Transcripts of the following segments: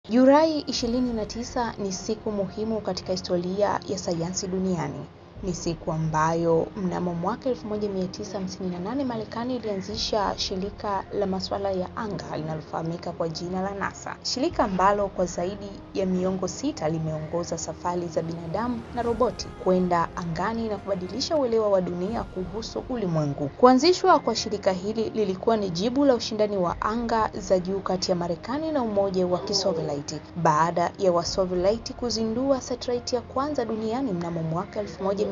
Julai 29 ni siku muhimu katika historia ya sayansi duniani. Ni siku ambayo mnamo mwaka 1958 Marekani ilianzisha shirika la masuala ya anga linalofahamika kwa jina la NASA. Shirika ambalo kwa zaidi ya miongo 6 limeongoza safari za binadamu na roboti kwenda angani na kubadilisha uelewa wa dunia kuhusu ulimwengu. Kuanzishwa kwa shirika hili lilikuwa ni jibu la ushindani wa anga za juu kati ya Marekani na Umoja wa Kisovieti baada ya Wasovieti kuzindua satellite ya kwanza duniani mnamo mwaka 1957.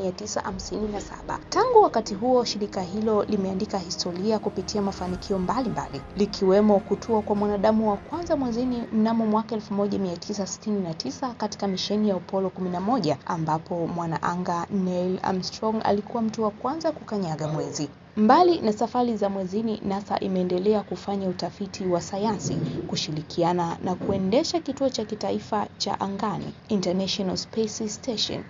Tangu wakati huo shirika hilo limeandika historia kupitia mafanikio mbalimbali, likiwemo kutua kwa mwanadamu wa kwanza mwezini mnamo mwaka 1969 katika misheni ya Apollo 11 ambapo mwanaanga Neil Armstrong alikuwa mtu wa kwanza kukanyaga mwezi. Mbali na safari za mwezini, NASA imeendelea kufanya utafiti wa sayansi, kushirikiana na kuendesha kituo cha kitaifa cha angani, International Space Station,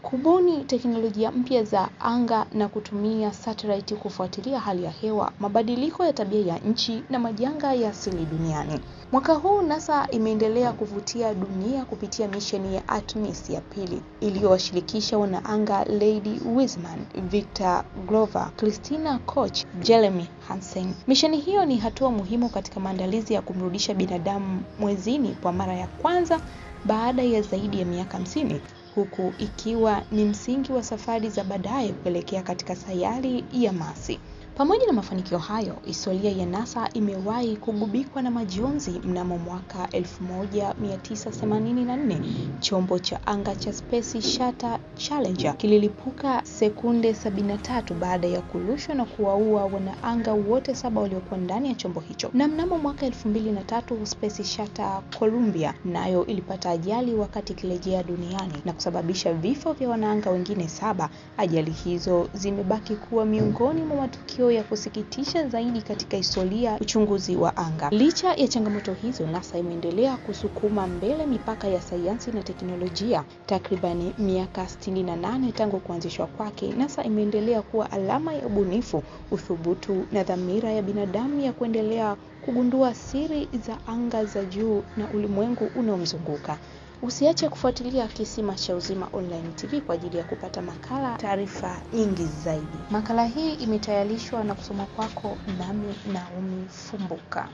kubuni teknolojia mpya za anga na kutumia satellite kufuatilia hali ya hewa, mabadiliko ya tabia ya nchi na majanga ya asili duniani. Mwaka huu NASA imeendelea kuvutia dunia kupitia misheni ya Artemis ya pili iliyowashirikisha wanaanga Lady Wiseman, Victor Glover, Christina Koch, Jeremy Hansen. Misheni hiyo ni hatua muhimu katika maandalizi ya kumrudisha binadamu mwezini kwa mara ya kwanza baada ya zaidi ya miaka 50. Huku ikiwa ni msingi wa safari za baadaye kuelekea katika sayari ya Mars. Pamoja na mafanikio hayo, historia ya NASA imewahi kugubikwa na majonzi. Mnamo mwaka 1984, chombo cha anga cha Space Shuttle Challenger kililipuka sekunde 73 baada ya kurushwa na kuwaua wanaanga wote 7 waliokuwa ndani ya chombo hicho. Na mnamo mwaka 2003, Space Shuttle Columbia nayo ilipata ajali wakati ikirejea duniani na kusababisha vifo vya wanaanga wengine 7. Ajali hizo zimebaki kuwa miongoni mwa matukio ya kusikitisha zaidi katika historia uchunguzi wa anga. Licha ya changamoto hizo, NASA imeendelea kusukuma mbele mipaka ya sayansi na teknolojia. Takribani miaka 68 tangu kuanzishwa kwake, NASA imeendelea kuwa alama ya ubunifu, uthubutu na dhamira ya binadamu ya kuendelea kugundua siri za anga za juu na ulimwengu unaomzunguka. Usiache kufuatilia Kisima cha Uzima Online TV kwa ajili ya kupata makala, taarifa nyingi zaidi. Makala hii imetayarishwa na kusoma kwako nami Naomi Fumbuka.